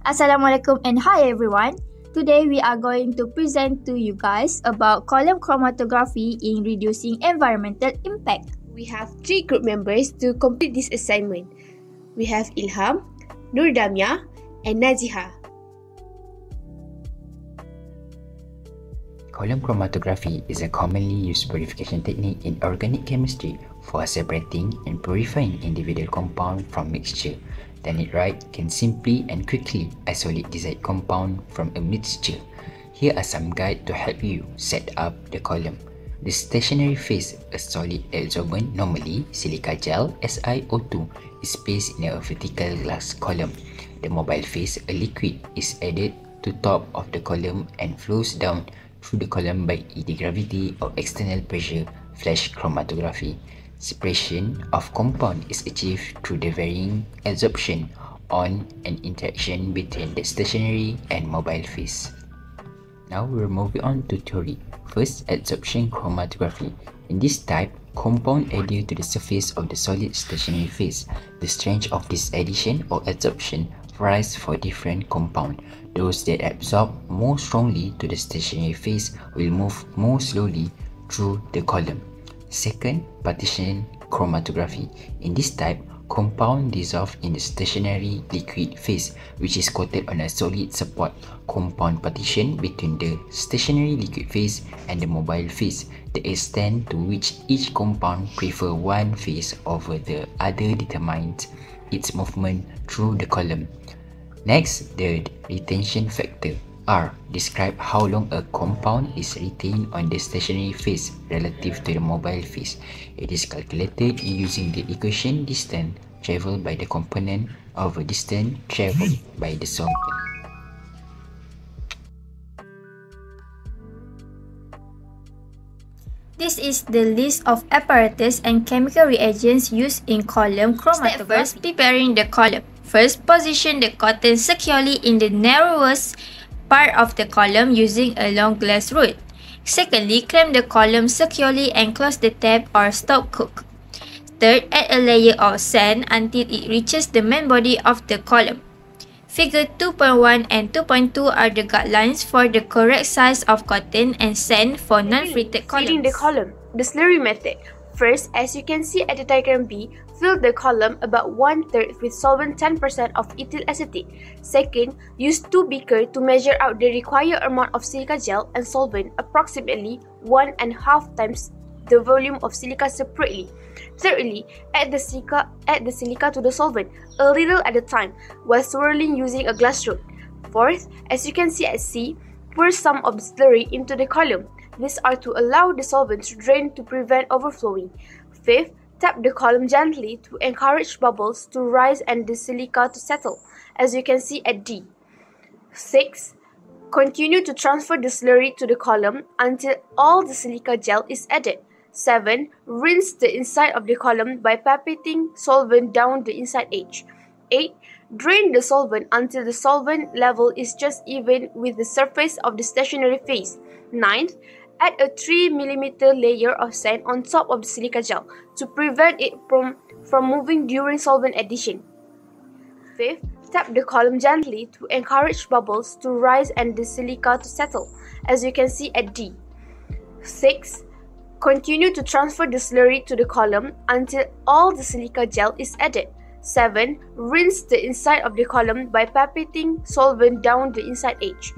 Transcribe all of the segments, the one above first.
Assalamualaikum and hi everyone. Today we are going to present to you guys about column chromatography in reducing environmental impact. We have 3 group members to complete this assignment. We have Ilham, Nurdamia and Naziha. Column chromatography is a commonly used purification technique in organic chemistry for separating and purifying individual compounds from mixture. Done it right can simply and quickly isolate desired compound from a mixture. Here are some guides to help you set up the column. The stationary phase, a solid adsorbent, normally silica gel SiO2, is placed in a vertical glass column. The mobile phase, a liquid, is added to top of the column and flows down through the column by either gravity or external pressure flash chromatography. Separation of compound is achieved through the varying adsorption on and interaction between the stationary and mobile phase. Now we're moving on to theory. First, adsorption chromatography. In this type, compound adhere to the surface of the solid stationary phase. The strength of this adhesion or adsorption varies for different compounds. Those that absorb more strongly to the stationary phase will move more slowly through the column. Second, partition chromatography. In this type, compound dissolve in the stationary liquid phase, which is coated on a solid support. Compound partition between the stationary liquid phase and the mobile phase. The extent to which each compound prefer one phase over the other determines its movement through the column. Next, the retention factor R describe how long a compound is retained on the stationary phase relative to the mobile phase. It is calculated using the equation distance traveled by the component over distance traveled by the solvent. This is the list of apparatus and chemical reagents used in column chromatography. Step first, preparing the column. First, position the cotton securely in the narrowest part of the column using a long glass rod. Secondly, clamp the column securely and close the tab or stop cook. Third, add a layer of sand until it reaches the main body of the column. Figure 2.1 and 2.2 are the guidelines for the correct size of cotton and sand for non-fritted columns. Filling the column, the slurry method. First, as you can see at the diagram B, fill the column about 1/3 with solvent 10% of ethyl acetate. Second, use 2 beakers to measure out the required amount of silica gel and solvent, approximately 1.5 times the volume of silica separately. Thirdly, add the silica to the solvent, a little at a time, while swirling using a glass rod. Fourth, as you can see at C, pour some of the slurry into the column. These are to allow the solvent to drain to prevent overflowing. Fifth, tap the column gently to encourage bubbles to rise and the silica to settle, as you can see at D. Sixth, continue to transfer the slurry to the column until all the silica gel is added. 7. Rinse the inside of the column by pipetting solvent down the inside edge. 8. Drain the solvent until the solvent level is just even with the surface of the stationary phase. 9. Add a 3 mm layer of sand on top of the silica gel to prevent it from moving during solvent addition. 5th, tap the column gently to encourage bubbles to rise and the silica to settle, as you can see at D. 6th, continue to transfer the slurry to the column until all the silica gel is added. 7. Rinse the inside of the column by pipetting solvent down the inside edge.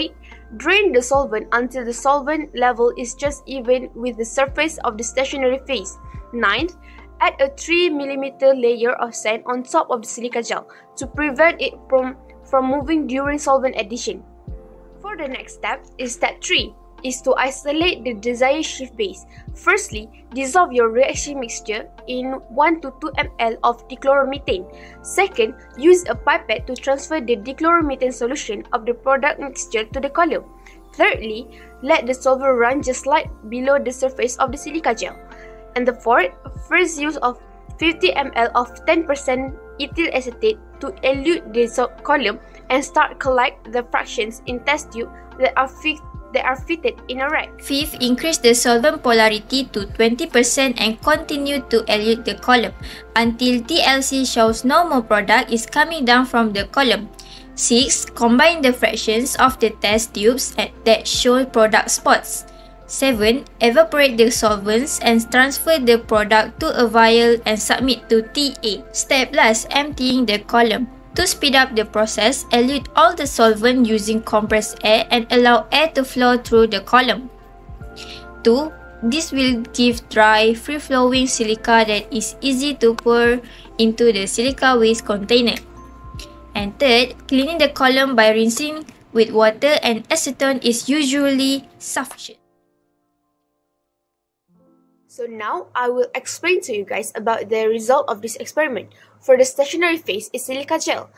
8. Drain the solvent until the solvent level is just even with the surface of the stationary phase. 9th, add a 3 mm layer of sand on top of the silica gel to prevent it from moving during solvent addition. For the next step is step 3, is to isolate the desired shift base. Firstly, dissolve your reaction mixture in 1 to 2 ml of dichloromethane. Second, use a pipette to transfer the dichloromethane solution of the product mixture to the column. Thirdly, let the solvent run just like below the surface of the silica gel. And the fourth, first use of 50 ml of 10% ethyl acetate to elute the column and start collect the fractions in test tube that are fitted in a rack. Fifth, increase the solvent polarity to 20% and continue to elute the column until TLC shows no more product is coming down from the column. 6. Combine the fractions of the test tubes that show product spots. 7. Evaporate the solvents and transfer the product to a vial and submit to TA. Step last, emptying the column. To speed up the process, elute all the solvent using compressed air and allow air to flow through the column. 2. This will give dry, free-flowing silica that is easy to pour into the silica waste container. And third, cleaning the column by rinsing with water and acetone is usually sufficient. So now I will explain to you guys about the result of this experiment. For the stationary phase is silica gel.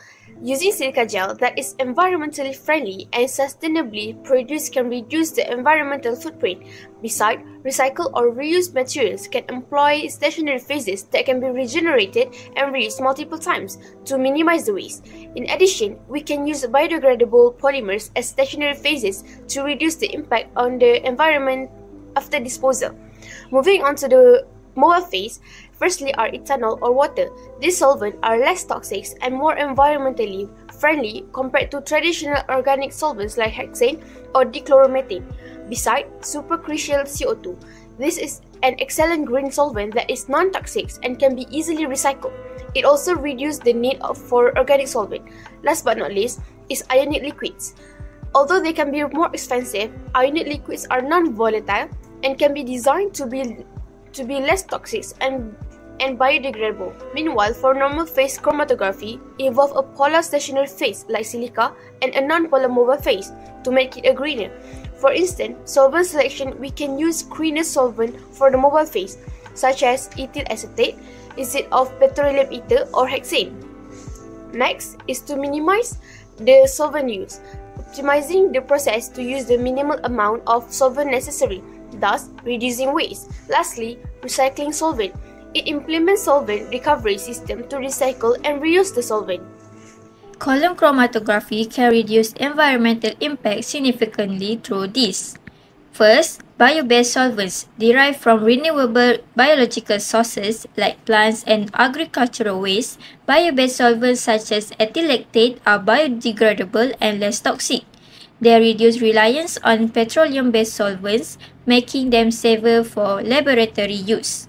Using silica gel that is environmentally friendly and sustainably produced can reduce the environmental footprint. Besides, recycled or reused materials can employ stationary phases that can be regenerated and reused multiple times to minimize the waste. In addition, we can use biodegradable polymers as stationary phases to reduce the impact on the environment after disposal. Moving on to the mobile phase, firstly are ethanol or water. These solvents are less toxic and more environmentally friendly compared to traditional organic solvents like hexane or dichloromethane. Besides, supercritial CO2. This is an excellent green solvent that is non-toxic and can be easily recycled. It also reduces the need for organic solvent. Last but not least is ionic liquids. Although they can be more expensive, ionic liquids are non-volatile and can be designed to be less toxic and biodegradable. Meanwhile, for normal phase chromatography, involve a polar stationary phase like silica and a non-polar mobile phase to make it a greener. For instance, solvent selection, we can use greener solvent for the mobile phase, such as ethyl acetate instead of petroleum ether or hexane. Next is to minimize the solvent use, optimizing the process to use the minimal amount of solvent necessary, thus reducing waste. Lastly, recycling solvent. It implements solvent recovery system to recycle and reuse the solvent. Column chromatography can reduce environmental impact significantly through this. First, bio-based solvents derived from renewable biological sources like plants and agricultural waste. Bio-based solvents such as ethyl lactate are biodegradable and less toxic. They reduce reliance on petroleum-based solvents, making them safer for laboratory use.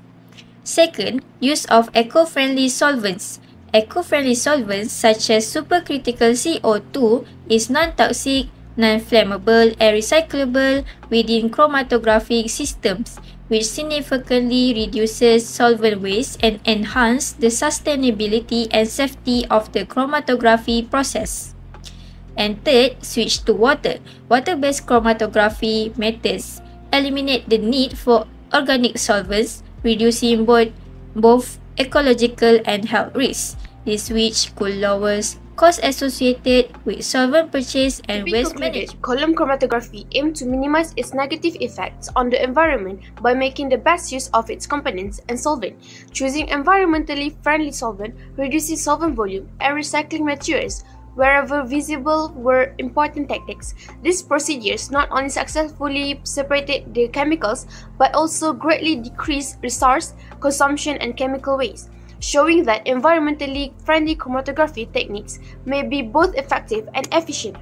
Second, use of eco-friendly solvents. Eco-friendly solvents such as supercritical CO2 is non-toxic, non-flammable and recyclable within chromatographic systems, which significantly reduces solvent waste and enhances the sustainability and safety of the chromatography process. And third, switch to water. Water-based chromatography methods eliminate the need for organic solvents, reducing both ecological and health risks. This switch could lower costs associated with solvent purchase and waste management. Column chromatography aims to minimize its negative effects on the environment by making the best use of its components and solvent, choosing environmentally friendly solvent, reducing solvent volume, and recycling materials wherever visible were important tactics. These procedures not only successfully separated the chemicals but also greatly decreased resource consumption and chemical waste, showing that environmentally friendly chromatography techniques may be both effective and efficient.